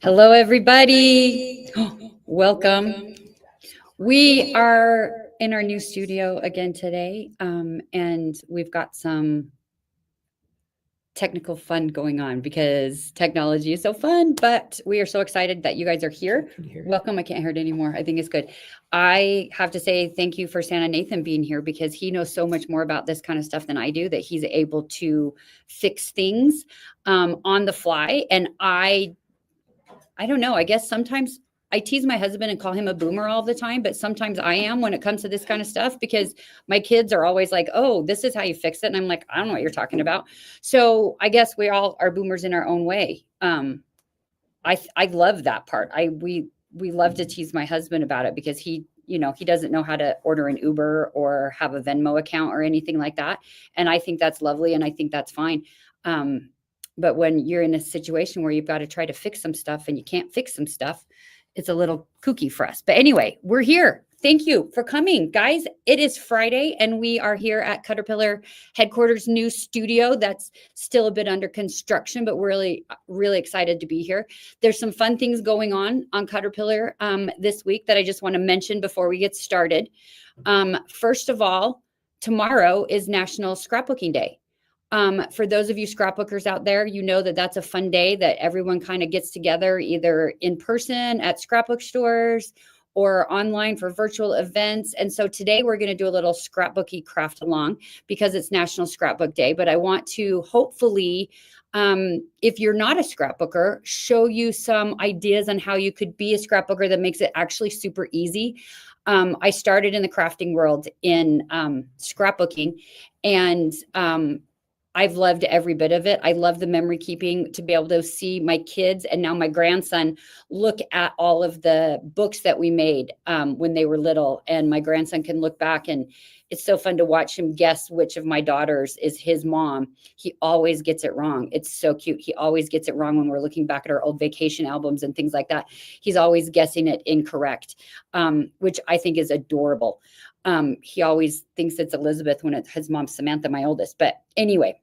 Hello, everybody. Welcome. We are in our new studio again today, and we've got some technical fun going on because technology is so fun, but we are so excited that you guys are here. Welcome. I can't hear it anymore. I think it's good. I have to say thank you for Santa Nathan being here because he knows so much more about this kind of stuff than I do, that he's able to fix things on the fly. And I don't know. I guess sometimes I tease my husband and call him a boomer all the time, but sometimes I am when it comes to this kind of stuff because my kids are always like, "Oh, this is how you fix it." And I'm like, "I don't know what you're talking about." So I guess we all are boomers in our own way. I love that part. We love to tease my husband about it because he doesn't know how to order an Uber or have a Venmo account or anything like that. And I think that's lovely and I think that's fine. But when you're in a situation where you've got to try to fix some stuff and you can't fix some stuff, it's a little kooky for us. But anyway, we're here. Thank you for coming, guys. It is Friday, and we are here at CutterPillar headquarters new studio that's still a bit under construction, but we're really, really excited to be here. There's some fun things going on CutterPillar this week that I just want to mention before we get started. First of all, tomorrow is National Scrapbooking Day. For those of you scrapbookers out there, you know that that's a fun day that everyone kind of gets together either in person at scrapbook stores or online for virtual events. And so today we're going to do a little scrapbooky craft along because it's National Scrapbook Day. But I want to hopefully, if you're not a scrapbooker, show you some ideas on how you could be a scrapbooker that makes it actually super easy. I started in the crafting world in scrapbooking, and I've loved every bit of it. I love the memory keeping, to be able to see my kids and now my grandson look at all of the books that we made when they were little. And my grandson can look back, and it's so fun to watch him guess which of my daughters is his mom. He always gets it wrong. It's so cute. He always gets it wrong when we're looking back at our old vacation albums and things like that. He's always guessing it incorrect, which I think is adorable. He always thinks it's Elizabeth when it's his mom, Samantha, my oldest. But anyway,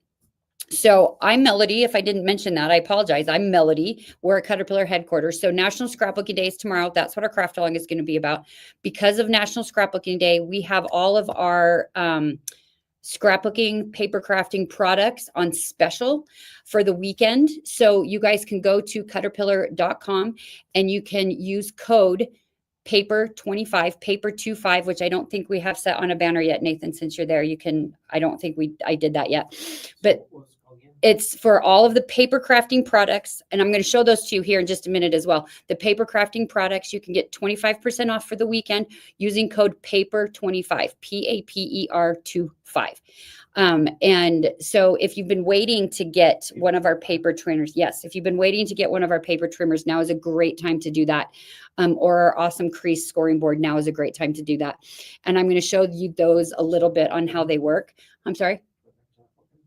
so I'm Melodee. If I didn't mention that, I apologize. I'm Melodee. We're at CutterPillar headquarters. So National Scrapbooking Day is tomorrow. That's what our craft along is going to be about. Because of National Scrapbooking Day, we have all of our scrapbooking, paper crafting products on special for the weekend. So you guys can go to CutterPillar.com and you can use code paper25, paper25, which I don't think we have set on a banner yet, Nathan. Since you're there, you can. I don't think I did that yet, but it's for all of the paper crafting products. And I'm going to show those to you here in just a minute as well. The paper crafting products, you can get 25% off for the weekend using code PAPER25, PAPER25. And so if you've been waiting to get one of our paper trimmers, yes, if you've been waiting to get one of our paper trimmers, now is a great time to do that. Or our awesome crease scoring board, now is a great time to do that. And I'm going to show you those a little bit on how they work. I'm sorry.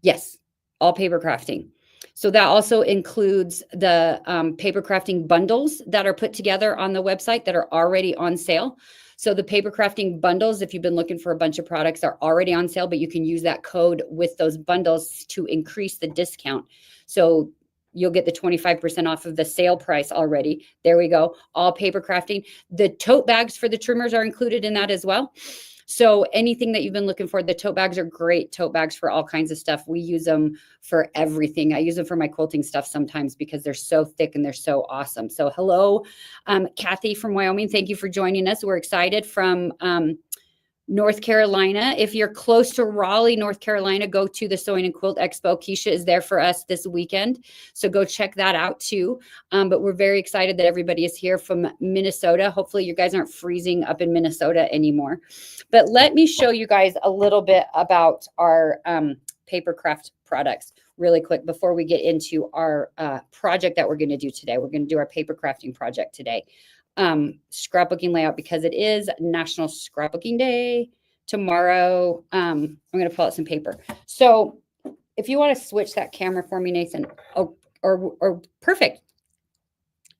Yes. All paper crafting. So that also includes the paper crafting bundles that are put together on the website that are already on sale. So the paper crafting bundles, if you've been looking for a bunch of products, are already on sale, but you can use that code with those bundles to increase the discount. So you'll get the 25% off of the sale price already. There we go. All paper crafting. The tote bags for the trimmers are included in that as well. So anything that you've been looking for, the tote bags are great tote bags for all kinds of stuff. We use them for everything. I use them for my quilting stuff sometimes because they're so thick and they're so awesome. So hello, Kathy from Wyoming. Thank you for joining us. We're excited from North Carolina. If you're close to Raleigh, North Carolina, go to the Sewing and Quilt Expo. Keisha is there for us this weekend, so go check that out too. But we're very excited that everybody is here from Minnesota. Hopefully you guys aren't freezing up in Minnesota anymore. But let me show you guys a little bit about our paper craft products really quick before we get into our project that we're going to do today. We're going to do our paper crafting project today. Scrapbooking layout, because it is National Scrapbooking Day tomorrow. I'm going to pull out some paper. So if you want to switch that camera for me, Nathan. Oh, or perfect.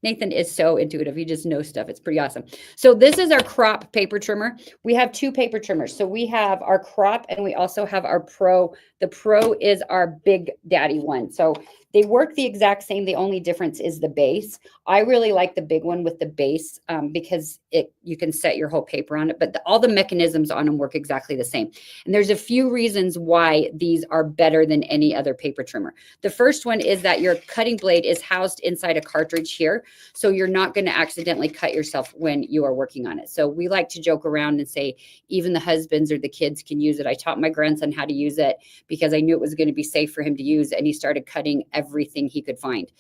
Nathan is so intuitive. He just knows stuff. It's pretty awesome. So this is our crop paper trimmer. We have two paper trimmers. So we have our crop and we also have our pro. The pro is our big daddy one. So they work the exact same. The only difference is the base. I really like the big one with the base because you can set your whole paper on it, but all the mechanisms on them work exactly the same. And there's a few reasons why these are better than any other paper trimmer. The first one is that your cutting blade is housed inside a cartridge here. So you're not going to accidentally cut yourself when you are working on it. So we like to joke around and say, even the husbands or the kids can use it. I taught my grandson how to use it because I knew it was going to be safe for him to use. And he started cutting everything he could find.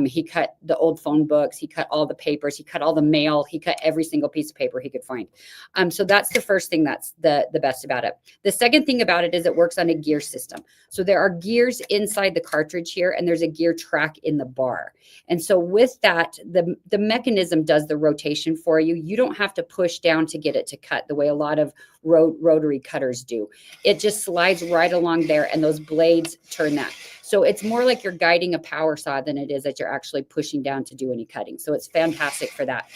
He cut the old phone books. He cut all the papers. He cut all the mail. He cut every single piece of paper he could find. So that's the first thing that's the best about it. The second thing about it is it works on a gear system. So there are gears inside the cartridge here, and there's a gear track in the bar. And so with that, the mechanism does the rotation for you. You don't have to push down to get it to cut the way a lot of rotary cutters do. It just slides right along there, and those blades turn that. So it's more like you're guiding a power saw than it is that you're actually pushing down to do any cutting. So it's fantastic for that.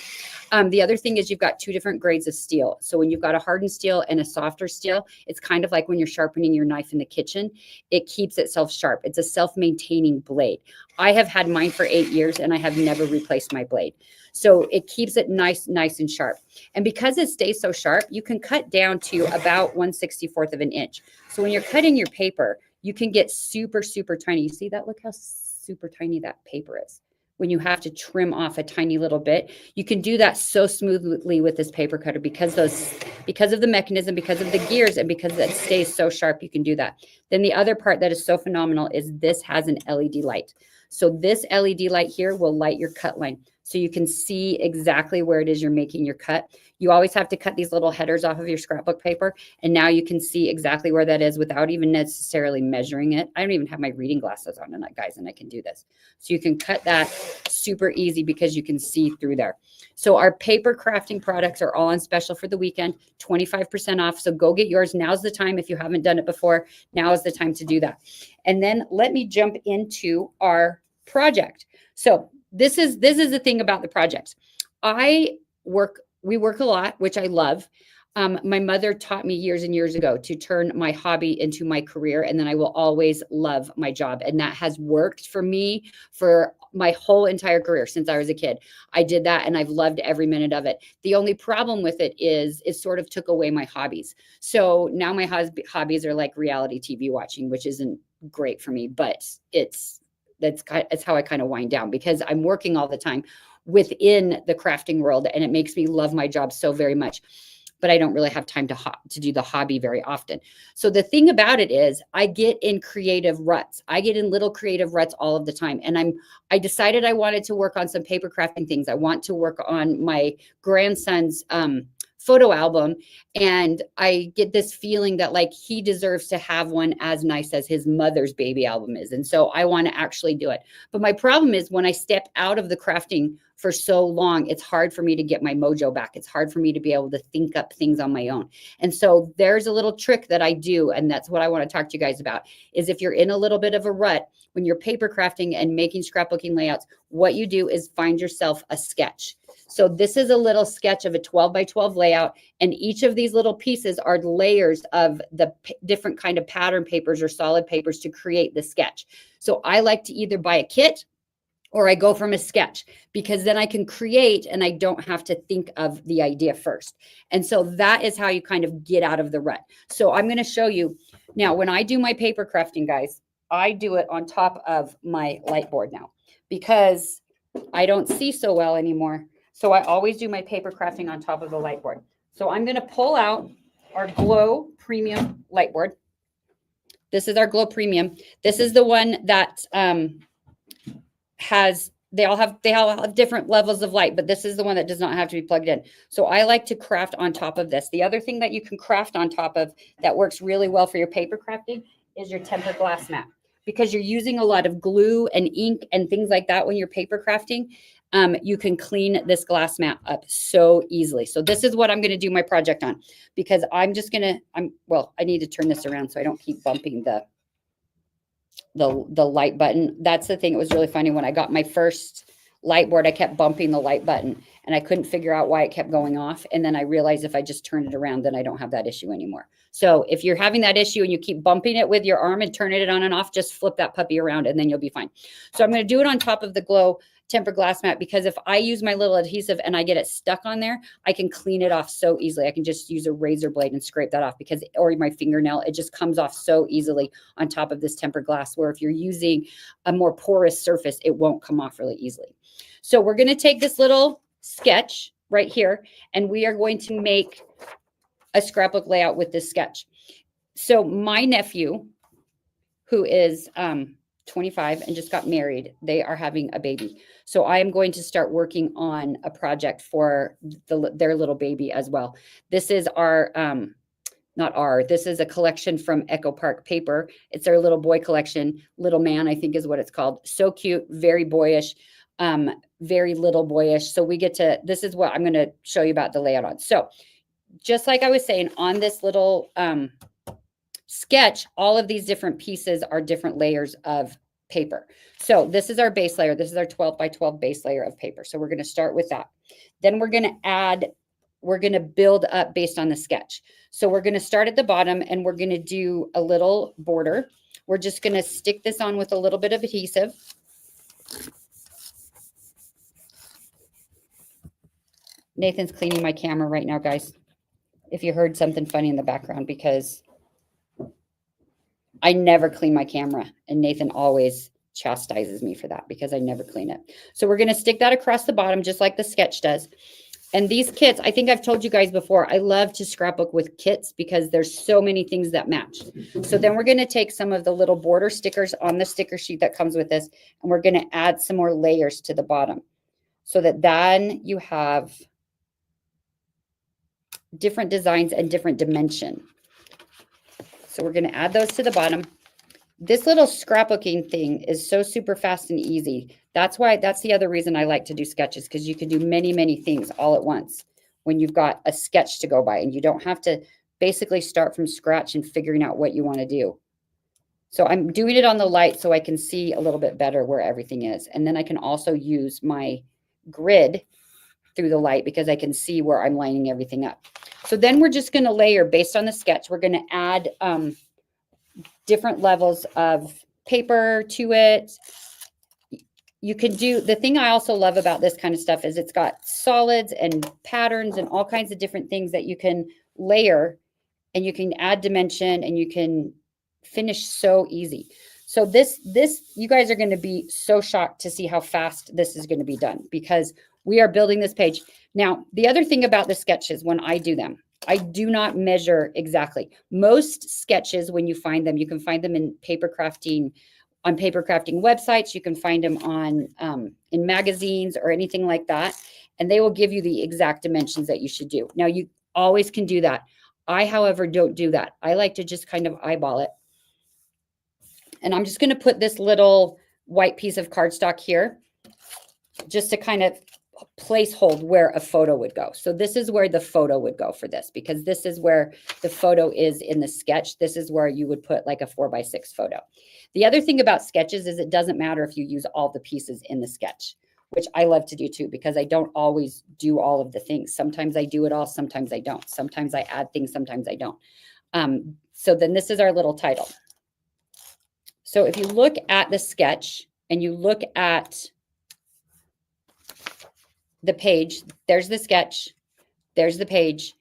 The other thing is you've got two different grades of steel. So when you've got a hardened steel and a softer steel, it's kind of like when you're sharpening your knife in the kitchen, it keeps itself sharp. It's a self-maintaining blade. I have had mine for 8 years and I have never replaced my blade. So it keeps it nice and sharp. And because it stays so sharp, you can cut down to about 1/64 of an inch. So when you're cutting your paper, you can get super tiny. You see that? Look how super tiny that paper is. When you have to trim off a tiny little bit, you can do that so smoothly with this paper cutter because of the mechanism, because of the gears, and because it stays so sharp, you can do that. Then the other part that is so phenomenal is this has an LED light. So this LED light here will light your cut line. So you can see exactly where it is you're making your cut. You always have to cut these little headers off of your scrapbook paper. And now you can see exactly where that is without even necessarily measuring it. I don't even have my reading glasses on tonight, guys, and I can do this. So you can cut that super easy because you can see through there. So our paper crafting products are all on special for the weekend, 25% off. So go get yours. Now's the time. If you haven't done it before, now is the time to do that. And then let me jump into our project. So this is the thing about the projects. We work a lot, which I love. My mother taught me years and years ago to turn my hobby into my career, and then I will always love my job. And that has worked for me for my whole entire career since I was a kid. I did that and I've loved every minute of it. The only problem with it is it sort of took away my hobbies. So now my hobbies are like reality TV watching, which isn't great for me, but it's how I kind of wind down because I'm working all the time within the crafting world and it makes me love my job so very much, but I don't really have time to do the hobby very often. So the thing about it is I get in creative ruts. I get in little creative ruts all of the time. And I decided I wanted to work on some paper crafting things. I want to work on my grandson's photo album. And I get this feeling that like he deserves to have one as nice as his mother's baby album is. And so I want to actually do it. But my problem is when I step out of the crafting for so long, it's hard for me to get my mojo back. It's hard for me to be able to think up things on my own. And so there's a little trick that I do. And that's what I want to talk to you guys about is if you're in a little bit of a rut, when you're paper crafting and making scrapbooking layouts, what you do is find yourself a sketch. So this is a little sketch of a 12 by 12 layout. And each of these little pieces are layers of the different kind of pattern papers or solid papers to create the sketch. So I like to either buy a kit or I go from a sketch because then I can create and I don't have to think of the idea first. And so that is how you kind of get out of the rut. So I'm going to show you now when I do my paper crafting, guys, I do it on top of my light board now because I don't see so well anymore. So I always do my paper crafting on top of the light board. So I'm going to pull out our Glow Premium light board. This is our Glow Premium. This is the one that they all have different levels of light, but this is the one that does not have to be plugged in. So I like to craft on top of this. The other thing that you can craft on top of that works really well for your paper crafting is your tempered glass mat. Because you're using a lot of glue and ink and things like that when you're paper crafting, you can clean this glass mat up so easily. So this is what I'm going to do my project on because I need to turn this around so I don't keep bumping the light button. That's the thing. It was really funny when I got my first light board, I kept bumping the light button and I couldn't figure out why it kept going off. And then I realized if I just turn it around, then I don't have that issue anymore. So if you're having that issue and you keep bumping it with your arm and turning it on and off, just flip that puppy around and then you'll be fine. So I'm going to do it on top of the Glow tempered glass mat, because if I use my little adhesive and I get it stuck on there, I can clean it off so easily. I can just use a razor blade and scrape that off, because, or my fingernail, it just comes off so easily on top of this tempered glass, where if you're using a more porous surface, it won't come off really easily. So we're going to take this little sketch right here and we are going to make a scrapbook layout with this sketch. So my nephew, who is 25 and just got married, they are having a baby. So I am going to start working on a project for their little baby as well. This is our, this is a collection from Echo Park Paper. It's their little boy collection. Little Man, I think is what it's called. So cute, very boyish, very little boyish. So we get to, this is what I'm going to show you about the layout on. So just like I was saying, on this little sketch, all of these different pieces are different layers of paper. So this is our base layer. This is our 12 by 12 base layer of paper. So we're going to start with that. Then we're going to add, we're going to build up based on the sketch. So we're going to start at the bottom and we're going to do a little border. We're just going to stick this on with a little bit of adhesive. Nathan's cleaning my camera right now, guys, if you heard something funny in the background, because I never clean my camera and Nathan always chastises me for that because I never clean it. So we're going to stick that across the bottom just like the sketch does. And these kits, I think I've told you guys before, I love to scrapbook with kits because there's so many things that match. So then we're going to take some of the little border stickers on the sticker sheet that comes with this, and we're going to add some more layers to the bottom so that then you have different designs and different dimension. So we're going to add those to the bottom. This little scrapbooking thing is so super fast and easy. That's the other reason I like to do sketches, because you can do many, many things all at once when you've got a sketch to go by and you don't have to basically start from scratch and figuring out what you want to do. So I'm doing it on the light so I can see a little bit better where everything is. And then I can also use my grid through the light because I can see where I'm lining everything up. So then we're just going to layer based on the sketch. We're going to add different levels of paper to it. You can do, the thing I also love about this kind of stuff is it's got solids and patterns and all kinds of different things that you can layer, and you can add dimension and you can finish so easy. So this, you guys are going to be so shocked to see how fast this is going to be done, because we are building this page. Now, the other thing about the sketches, when I do them, I do not measure exactly. Most sketches, when you find them, you can find them in paper crafting, on paper crafting websites. You can find them on in magazines or anything like that. And they will give you the exact dimensions that you should do. Now, you always can do that. I, however, don't do that. I like to just kind of eyeball it. And I'm just going to put this little white piece of cardstock here just to kind of placehold where a photo would go. So this is where the photo would go for this, because this is where the photo is in the sketch. This is where you would put like a 4x6 photo. The other thing about sketches is it doesn't matter if you use all the pieces in the sketch, which I love to do too, because I don't always do all of the things. Sometimes I do it all, sometimes I don't. Sometimes I add things, sometimes I don't. So then this is our little title. So if you look at the sketch and you look at the page, there's the sketch, there's the page,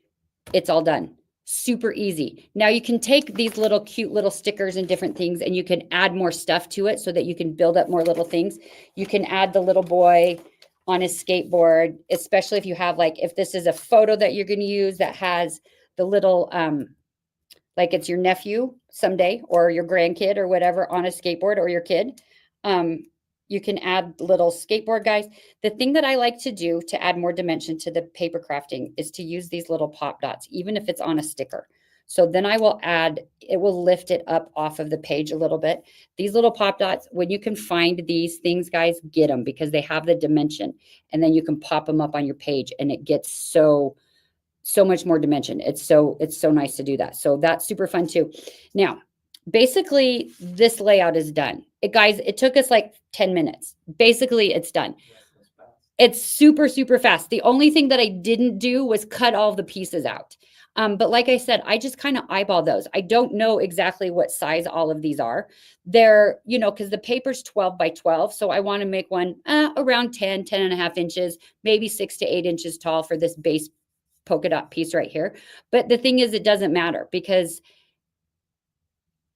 it's all done. Super easy. Now you can take these little cute little stickers and different things and you can add more stuff to it so that you can build up more little things. You can add the little boy on his skateboard, especially if you have, like, if this is a photo that you're going to use that has the little, like it's your nephew someday or your grandkid or whatever on a skateboard, or your kid. You can add little skateboard guys. The thing that I like to do to add more dimension to the paper crafting is to use these little pop dots, even if it's on a sticker. So then I will add, it will lift it up off of the page a little bit. These little pop dots, when you can find these things, guys, get them, because they have the dimension, and then you can pop them up on your page and it gets so much more dimension. It's so nice to do that. So that's super fun too. Now, basically this layout is done. Guys, it took us like 10 minutes. Basically it's done. It's super, super fast. The only thing that I didn't do was cut all the pieces out. But like I said, I just kind of eyeball those. I don't know exactly what size all of these are. They're, you know, because the paper's 12 by 12. So I want to make one around 10 and a half inches, maybe 6 to 8 inches tall for this base polka dot piece right here. But the thing is, it doesn't matter because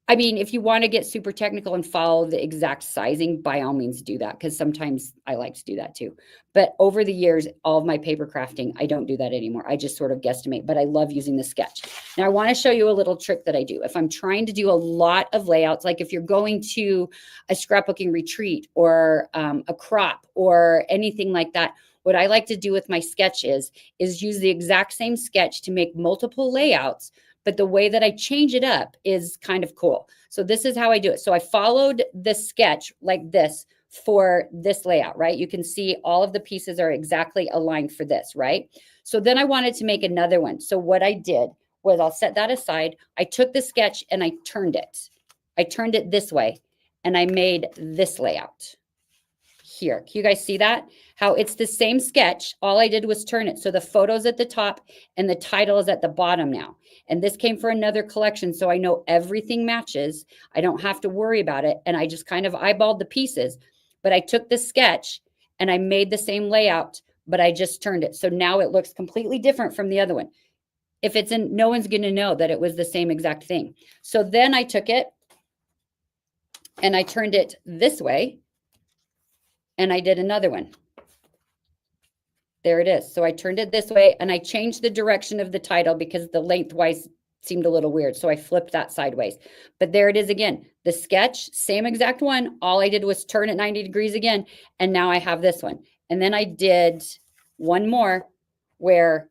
I mean, if you want to get super technical and follow the exact sizing, by all means do that, because sometimes I like to do that too. But over the years, all of my paper crafting, I don't do that anymore. I just sort of guesstimate, but I love using the sketch. Now, I want to show you a little trick that I do. If I'm trying to do a lot of layouts, like if you're going to a scrapbooking retreat or a crop or anything like that, what I like to do with my sketch is use the exact same sketch to make multiple layouts, but the way that I change it up is kind of cool. So this is how I do it. So I followed the sketch like this for this layout, right? You can see all of the pieces are exactly aligned for this, right? So then I wanted to make another one. So what I did was I'll set that aside. I took the sketch and I turned it. I turned it this way and I made this layout here. Can you guys see that? How it's the same sketch. All I did was turn it. So the photo's at the top and the title is at the bottom now. And this came for another collection. So I know everything matches. I don't have to worry about it. And I just kind of eyeballed the pieces. But I took the sketch and I made the same layout, but I just turned it. So now it looks completely different from the other one. If it's in, no one's going to know that it was the same exact thing. So then I took it and I turned it this way. And I did another one. There it is. So I turned it this way and I changed the direction of the title because the lengthwise seemed a little weird. So I flipped that sideways. But there it is again. The sketch, same exact one. All I did was turn it 90 degrees again. And now I have this one. And then I did one more where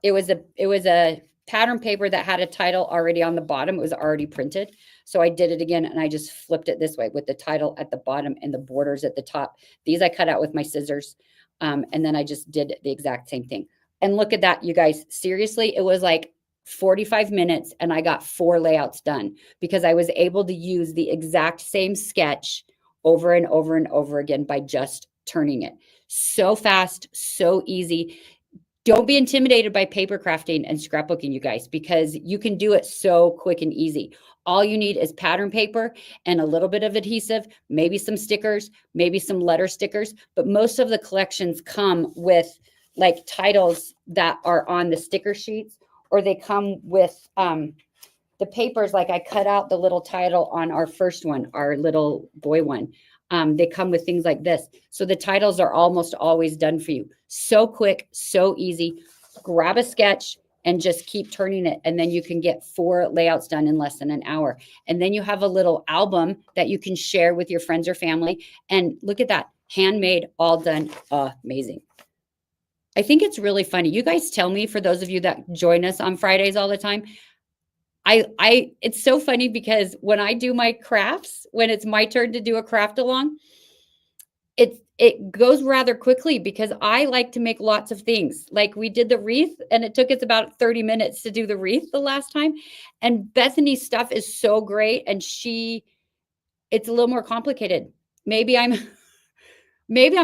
it was a pattern paper that had a title already on the bottom. It was already printed. So I did it again and I just flipped it this way with the title at the bottom and the borders at the top. These I cut out with my scissors. And then I just did the exact same thing. And look at that, you guys. Seriously, it was like 45 minutes and I got 4 layouts done because I was able to use the exact same sketch over and over and over again by just turning it. So fast, so easy. Don't be intimidated by paper crafting and scrapbooking, you guys, because you can do it so quick and easy. All you need is pattern paper and a little bit of adhesive, maybe some stickers, maybe some letter stickers. But most of the collections come with like titles that are on the sticker sheets, or they come with the papers. Like I cut out the little title on our first one, our little boy one. They come with things like this. So the titles are almost always done for you. So quick, so easy. Grab a sketch and just keep turning it. And then you can get 4 layouts done in less than an hour. And then you have a little album that you can share with your friends or family. And look at that, handmade, all done. Amazing. I think it's really funny. You guys tell me, for those of you that join us on Fridays all the time, it's so funny because when I do my crafts, when it's my turn to do a craft along, it goes rather quickly because I like to make lots of things. Like we did the wreath and it took us about 30 minutes to do the wreath the last time. And Bethany's stuff is so great. And it's a little more complicated. Maybe I'm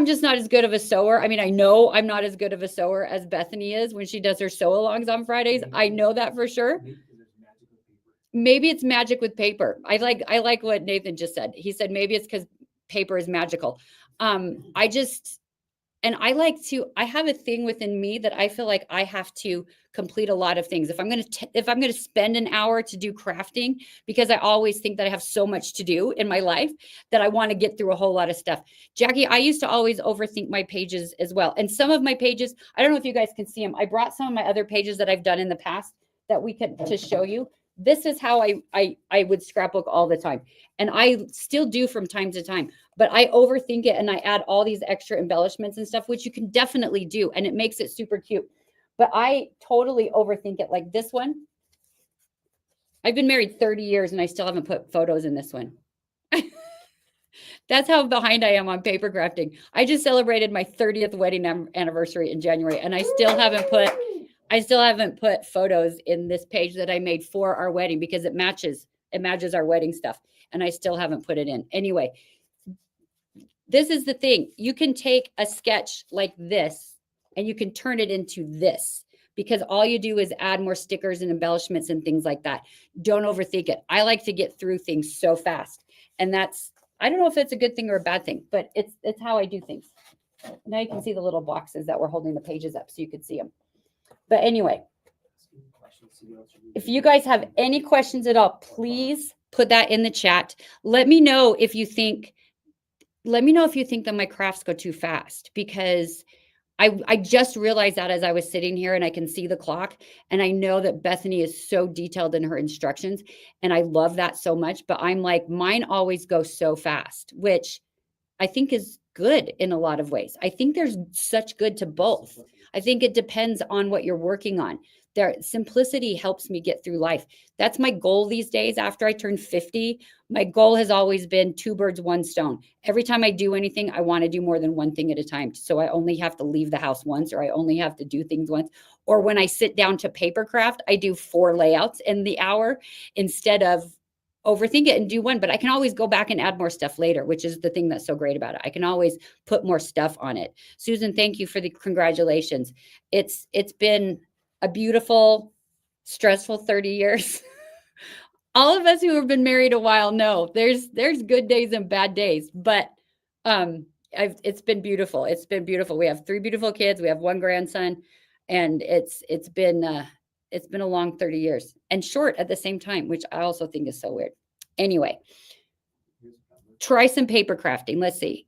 just not as good of a sewer. I mean, I know I'm not as good of a sewer as Bethany is when she does her sew-alongs on Fridays. I know that for sure. Maybe it's magic with paper. I like what Nathan just said. He said maybe it's because paper is magical. I have a thing within me that I feel like I have to complete a lot of things. If I'm going to spend an hour to do crafting, because I always think that I have so much to do in my life that I want to get through a whole lot of stuff. Jackie, I used to always overthink my pages as well. And some of my pages, I don't know if you guys can see them. I brought some of my other pages that I've done in the past that we could to show you. This is how I would scrapbook all the time. And I still do from time to time, but I overthink it and I add all these extra embellishments and stuff, which you can definitely do. And it makes it super cute. But I totally overthink it. Like this one, I've been married 30 years and I still haven't put photos in this one. That's how behind I am on paper crafting. I just celebrated my 30th wedding anniversary in January and I still haven't put photos in this page that I made for our wedding because it matches our wedding stuff. And I still haven't put it in. Anyway, this is the thing. You can take a sketch like this and you can turn it into this, because all you do is add more stickers and embellishments and things like that. Don't overthink it. I like to get through things so fast. And that's, I don't know if it's a good thing or a bad thing, but it's how I do things. Now you can see the little boxes that we're holding the pages up so you could see them. But anyway, if you guys have any questions at all, please put that in the chat. Let me know if you think that my crafts go too fast, because I just realized that as I was sitting here, and I can see the clock, and I know that Bethany is so detailed in her instructions, and I love that so much, but I'm like, mine always go so fast, which I think is good in a lot of ways. I think there's such good to both. I think it depends on what you're working on. Simplicity helps me get through life. That's my goal these days. After I turned 50, my goal has always been 2 birds, 1 stone. Every time I do anything, I want to do more than one thing at a time. So I only have to leave the house once, or I only have to do things once. Or when I sit down to paper craft, I do 4 layouts in the hour instead of overthink it and do 1. But I can always go back and add more stuff later, which is the thing that's so great about it. I can always put more stuff on it. Susan, thank you for the congratulations. It's been a beautiful, stressful 30 years. All of us who have been married a while know there's good days and bad days, but it's been beautiful. It's been beautiful. We have 3 beautiful kids. We have 1 grandson, and it's been a long 30 years, and short at the same time, which I also think is so weird. Anyway, try some paper crafting. Let's see.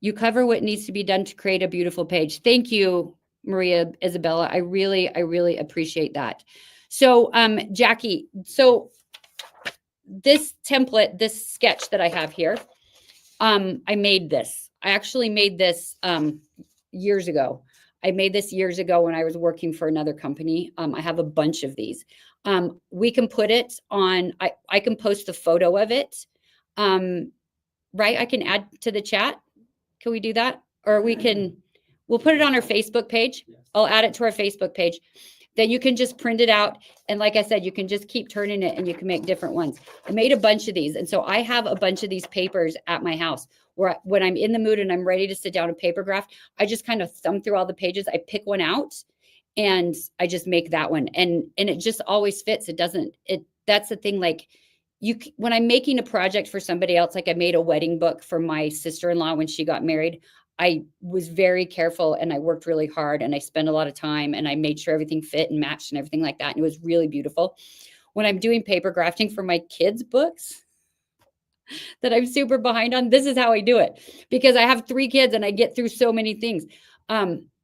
You cover what needs to be done to create a beautiful page. Thank you, Maria Isabella. I really appreciate that. So, Jackie, so this template, this sketch that I have here, I made this. I actually made this years ago. I made this years ago when I was working for another company. I have a bunch of these. We can put it on, I can post a photo of it, right? I can add to the chat. Can we do that? Or we'll put it on our Facebook page. I'll add it to our Facebook page. Then you can just print it out. And like I said, you can just keep turning it and you can make different ones. I made a bunch of these. And so I have a bunch of these papers at my house where when I'm in the mood and I'm ready to sit down and paper craft, I just kind of thumb through all the pages. I pick one out and I just make that one. And it just always fits. That's the thing. Like when I'm making a project for somebody else, like I made a wedding book for my sister-in-law when she got married. I was very careful and I worked really hard and I spent a lot of time and I made sure everything fit and matched and everything like that. And it was really beautiful. When I'm doing paper crafting for my kids' books that I'm super behind on, this is how I do it, because I have 3 kids and I get through so many things.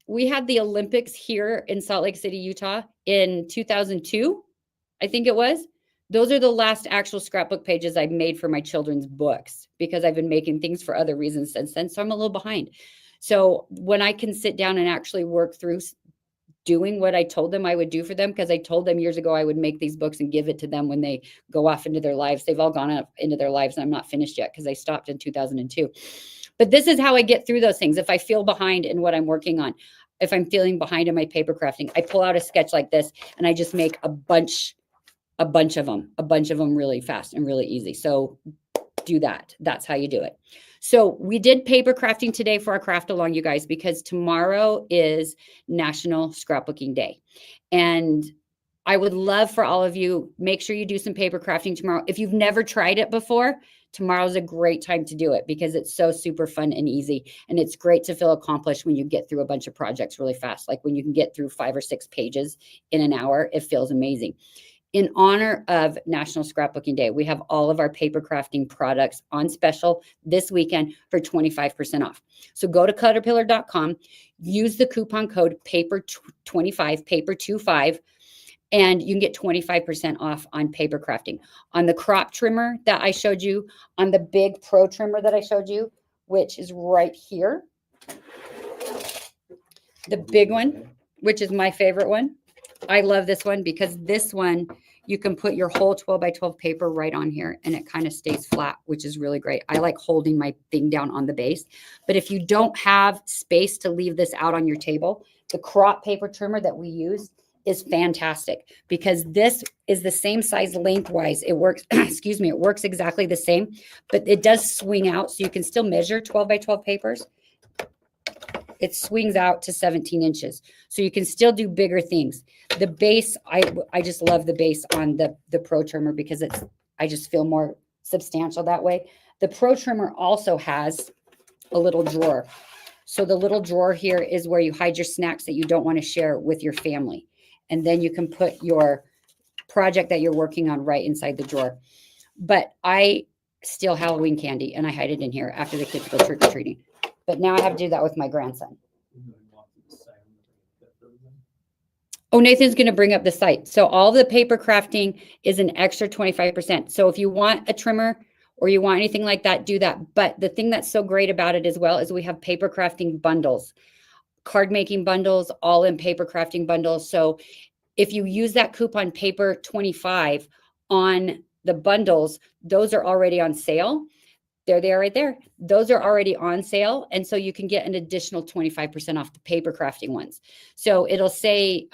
We had the Olympics here in Salt Lake City, Utah in 2002, I think it was. Those are the last actual scrapbook pages I've made for my children's books, because I've been making things for other reasons since then. So I'm a little behind. So when I can sit down and actually work through doing what I told them I would do for them, because I told them years ago I would make these books and give it to them when they go off into their lives. They've all gone up into their lives and I'm not finished yet because I stopped in 2002. But this is how I get through those things. If I feel behind in what I'm working on, if I'm feeling behind in my paper crafting, I pull out a sketch like this and I just make a bunch of them really fast and really easy. So do that. That's how you do it. So we did paper crafting today for our craft along, you guys, because tomorrow is National Scrapbooking Day. And I would love for all of you, make sure you do some paper crafting tomorrow. If you've never tried it before, tomorrow's a great time to do it because it's so super fun and easy. And it's great to feel accomplished when you get through a bunch of projects really fast. Like when you can get through 5 or 6 pages in an hour, it feels amazing. In honor of National Scrapbooking Day, we have all of our paper crafting products on special this weekend for 25% off. So go to CutterPillar.com, use the coupon code PAPER25, PAPER25, and you can get 25% off on paper crafting. On the crop trimmer that I showed you, on the big pro trimmer that I showed you, which is right here, the big one, which is my favorite one. I love this one because this one, you can put your whole 12 by 12 paper right on here and it kind of stays flat, which is really great. I like holding my thing down on the base. But if you don't have space to leave this out on your table, the crop paper trimmer that we use is fantastic because this is the same size lengthwise. It works, excuse me, it works exactly the same, but it does swing out. So you can still measure 12 by 12 papers. It swings out to 17 inches. So you can still do bigger things. The base, I just love the base on the Pro Trimmer because I just feel more substantial that way. The Pro Trimmer also has a little drawer. So the little drawer here is where you hide your snacks that you don't want to share with your family. And then you can put your project that you're working on right inside the drawer. But I steal Halloween candy and I hide it in here after the kids go trick-or-treating. But now I have to do that with my grandson. Oh, Nathan's going to bring up the site. So all the paper crafting is an extra 25%. So if you want a trimmer or you want anything like that, do that. But the thing that's so great about it as well is we have paper crafting bundles, card making bundles, all in paper crafting bundles. So if you use that coupon paper 25 on the bundles, those are already on sale. There they are right there. Those are already on sale. And so you can get an additional 25% off the paper crafting ones. So it'll say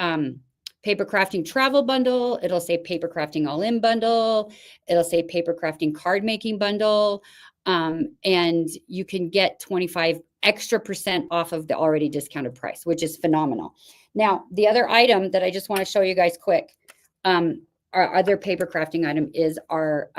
paper crafting travel bundle. It'll say paper crafting all in bundle. It'll say paper crafting card making bundle. And you can get 25 extra % off of the already discounted price, which is phenomenal. Now, the other item that I just want to show you guys quick, our other paper crafting item is our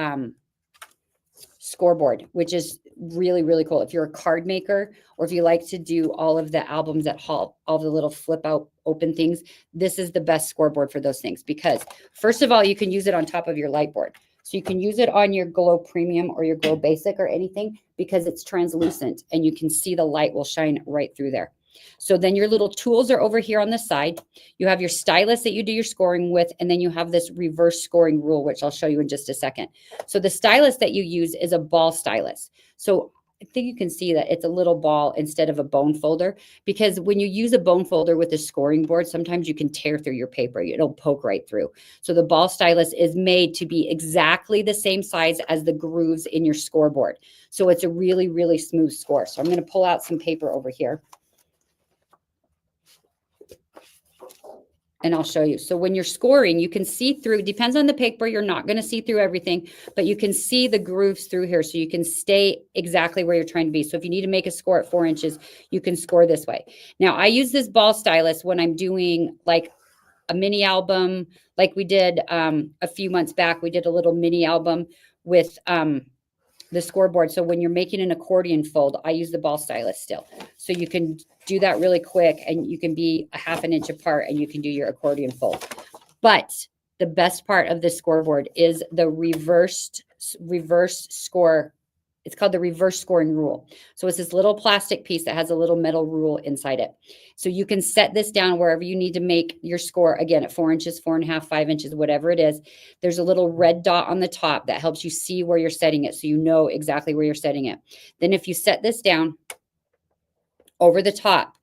scoreboard, which is really, really cool. If you're a card maker or if you like to do all of the albums at Hall, all the little flip out open things, this is the best scoreboard for those things because first of all, you can use it on top of your light board. So you can use it on your Glow Premium or your Glow Basic or anything because it's translucent and you can see the light will shine right through there. So then your little tools are over here on the side. You have your stylus that you do your scoring with, and then you have this reverse scoring rule, which I'll show you in just a second. So the stylus that you use is a ball stylus. So I think you can see that it's a little ball instead of a bone folder, because when you use a bone folder with a scoring board, sometimes you can tear through your paper. It'll poke right through. So the ball stylus is made to be exactly the same size as the grooves in your scoreboard. So it's a really, really smooth score. So I'm going to pull out some paper over here. And I'll show you. So when you're scoring, you can see through, depends on the paper. You're not going to see through everything, but you can see the grooves through here. So you can stay exactly where you're trying to be. So if you need to make a score at 4 inches, you can score this way. Now I use this ball stylus when I'm doing like a mini album, like we did a few months back. We did a little mini album with the scoreboard. So when you're making an accordion fold, I use the ball stylus still. So you can do that really quick and you can be a ½ inch apart and you can do your accordion fold. But the best part of the scoreboard is the reverse score. It's called the reverse scoring rule. So it's this little plastic piece that has a little metal rule inside it. So you can set this down wherever you need to make your score, again, at 4 inches, 4.5, 5 inches, whatever it is. There's a little red dot on the top that helps you see where you're setting it so you know exactly where you're setting it. Then if you set this down over the top,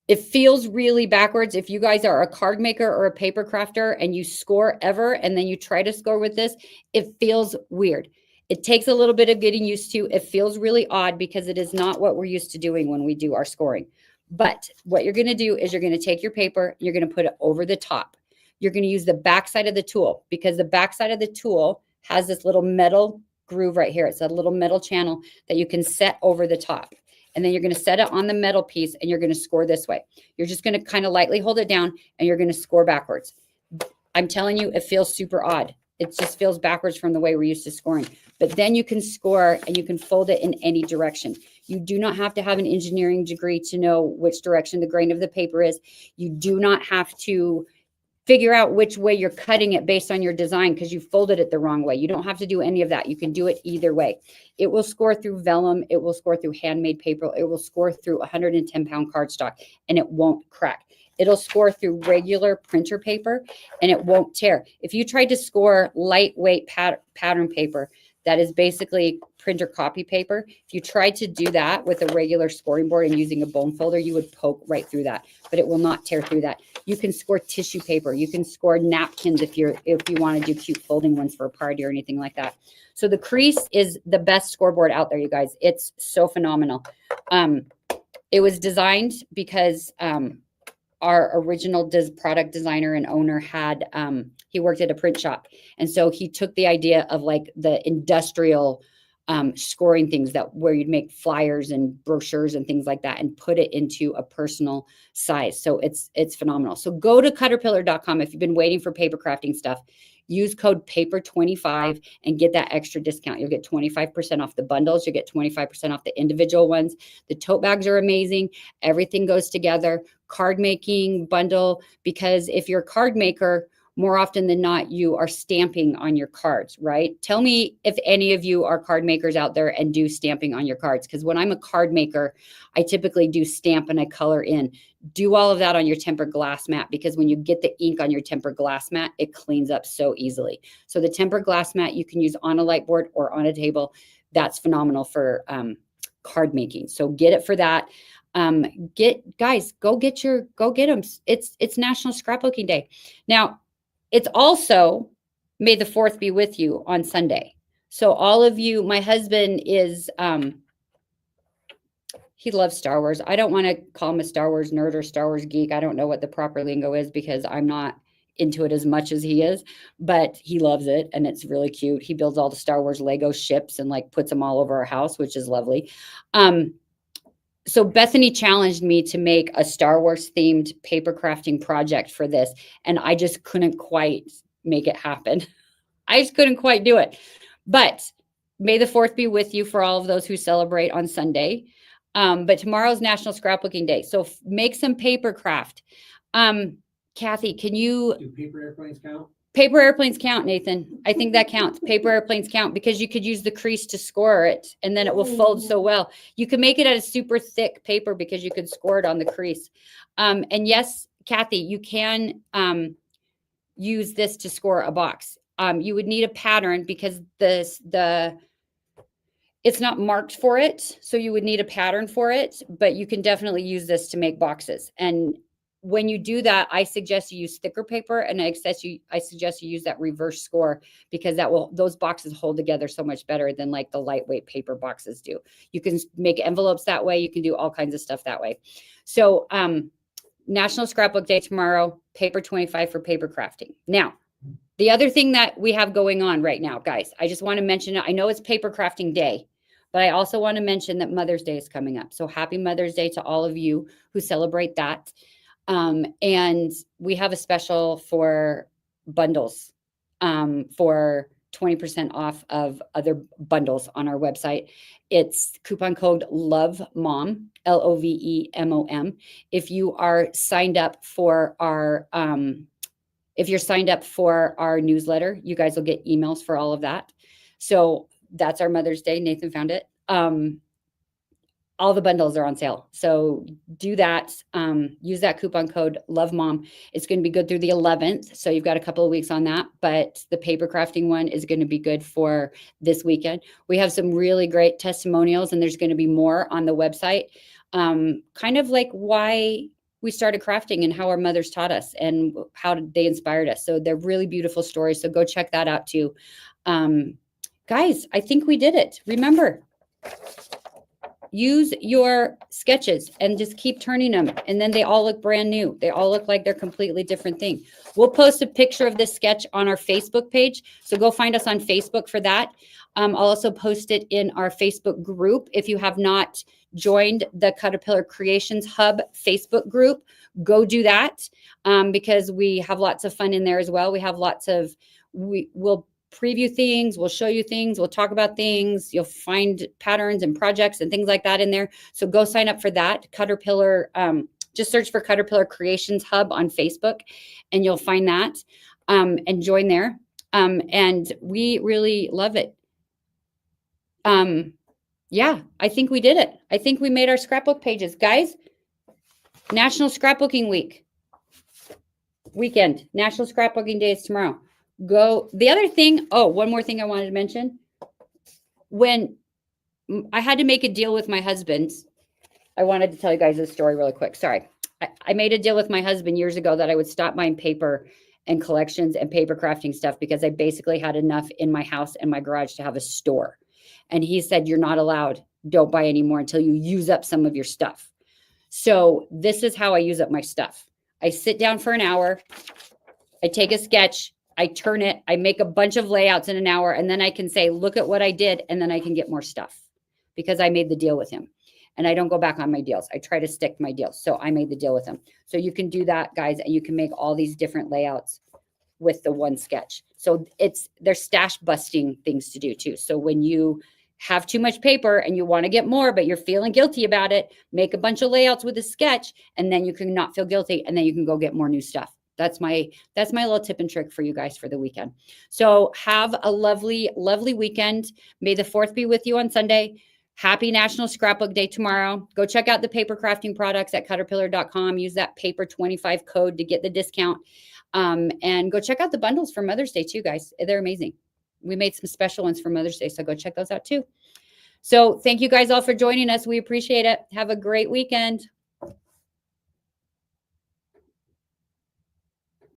it feels really backwards. If you guys are a card maker or a paper crafter and you score ever and then you try to score with this, it feels weird. It takes a little bit of getting used to. It feels really odd because it is not what we're used to doing when we do our scoring. But what you're going to do is you're going to take your paper, you're going to put it over the top. You're going to use the backside of the tool because the backside of the tool has this little metal groove right here. It's a little metal channel that you can set over the top. And then you're going to set it on the metal piece and you're going to score this way. You're just going to kind of lightly hold it down and you're going to score backwards. I'm telling you, it feels super odd. It just feels backwards from the way we're used to scoring. But then you can score and you can fold it in any direction. You do not have to have an engineering degree to know which direction the grain of the paper is. You do not have to figure out which way you're cutting it based on your design because you folded it the wrong way. You don't have to do any of that. You can do it either way. It will score through vellum. It will score through handmade paper. It will score through 110-pound cardstock and it won't crack. It'll score through regular printer paper and it won't tear. If you tried to score lightweight pattern paper, that is basically printer copy paper. If you tried to do that with a regular scoring board and using a bone folder, you would poke right through that, but it will not tear through that. You can score tissue paper. You can score napkins if you want to do cute folding ones for a party or anything like that. So the Crease is the best scoreboard out there, you guys. It's so phenomenal. It was designed because our original product designer and owner had, he worked at a print shop. And so he took the idea of like the industrial scoring things that where you'd make flyers and brochures and things like that and put it into a personal size. So it's phenomenal. So go to CutterPillar.com if you've been waiting for paper crafting stuff. Use code PAPER25 and get that extra discount. You'll get 25% off the bundles. You'll get 25% off the individual ones. The tote bags are amazing. Everything goes together. Card making bundle, because if you're a card maker, more often than not, you are stamping on your cards, right? Tell me if any of you are card makers out there and do stamping on your cards. Because when I'm a card maker, I typically do stamp and I color in. Do all of that on your tempered glass mat, because when you get the ink on your tempered glass mat, it cleans up so easily. So the tempered glass mat you can use on a light board or on a table. That's phenomenal for card making. So get it for that. Guys, go get them. It's National Scrapbooking Day. Now, it's also May the 4th be with you on Sunday. So all of you, my husband is, he loves Star Wars. I don't want to call him a Star Wars nerd or Star Wars geek. I don't know what the proper lingo is because I'm not into it as much as he is, but he loves it and it's really cute. He builds all the Star Wars Lego ships and like puts them all over our house, which is lovely. So Bethany challenged me to make a Star Wars themed paper crafting project for this. And I just couldn't quite make it happen. I just couldn't quite do it. But May the 4th be with you for all of those who celebrate on Sunday. But tomorrow's National Scrapbooking Day. So make some paper craft. Kathy, can you... Do paper airplanes count? Paper airplanes count, Nathan. I think that counts. Paper airplanes count because you could use the crease to score it and then it will fold so well. You can make it out of super thick paper because you could score it on the crease. And yes, Kathy, you can use this to score a box. You would need a pattern because it's not marked for it. So you would need a pattern for it, but you can definitely use this to make boxes. And when you do that, I suggest you use thicker paper and I suggest you use that reverse score because those boxes hold together so much better than like the lightweight paper boxes do. You can make envelopes that way. You can do all kinds of stuff that way. So National Scrapbook Day tomorrow, paper 25 for paper crafting. Now, the other thing that we have going on right now, guys, I just want to mention it. I know it's paper crafting day, but I also want to mention that Mother's Day is coming up. So happy Mother's Day to all of you who celebrate that. And we have a special for bundles for 20% off of other bundles on our website. It's coupon code LOVEMOM, LOVEMOM. If you are signed up for our newsletter, you guys will get emails for all of that. So that's our Mother's Day. Nathan found it. All the bundles are on sale. So do that. Use that coupon code LOVEMOM. It's going to be good through the 11th. So you've got a couple of weeks on that, but the paper crafting one is going to be good for this weekend. We have some really great testimonials and there's going to be more on the website. Kind of like why we started crafting and how our mothers taught us and how they inspired us. So they're really beautiful stories. So go check that out too. Guys, I think we did it. Remember, use your sketches and just keep turning them. And then they all look brand new. They all look like they're completely different thing. We'll post a picture of this sketch on our Facebook page. So go find us on Facebook for that. I'll also post it in our Facebook group. If you have not joined the CutterPillar Creations Hub Facebook group, go do that because we have lots of fun in there as well. We have we'll preview things, we'll show you things, we'll talk about things, you'll find patterns and projects and things like that in there. So go sign up for that. CutterPillar, just search for CutterPillar Creations Hub on Facebook and you'll find that and join there. And we really love it. Yeah, I think we did it. I think we made our scrapbook pages. Guys, National Scrapbooking Weekend. National Scrapbooking Day is tomorrow. Go. The other thing, one more thing I wanted to mention. When I had to make a deal with my husband, I wanted to tell you guys this story really quick. Sorry. I made a deal with my husband years ago that I would stop buying paper and collections and paper crafting stuff because I basically had enough in my house and my garage to have a store. And he said, you're not allowed. Don't buy anymore until you use up some of your stuff. So this is how I use up my stuff. I sit down for an hour. I take a sketch. I turn it. I make a bunch of layouts in an hour. And then I can say, look at what I did. And then I can get more stuff because I made the deal with him. And I don't go back on my deals. I try to stick to my deals. So I made the deal with him. So you can do that, guys. And you can make all these different layouts with the one sketch. So there's stash busting things to do too. So when you have too much paper and you want to get more, but you're feeling guilty about it, make a bunch of layouts with a sketch, and then you can not feel guilty. And then you can go get more new stuff. That's my little tip and trick for you guys for the weekend. So have a lovely, lovely weekend. May the 4th be with you on Sunday. Happy National Scrapbook Day tomorrow. Go check out the paper crafting products at CutterPillar.com. Use that paper 25 code to get the discount. And go check out the bundles for Mother's Day too, guys. They're amazing. We made some special ones for Mother's Day, so go check those out too. So thank you guys all for joining us. We appreciate it. Have a great weekend.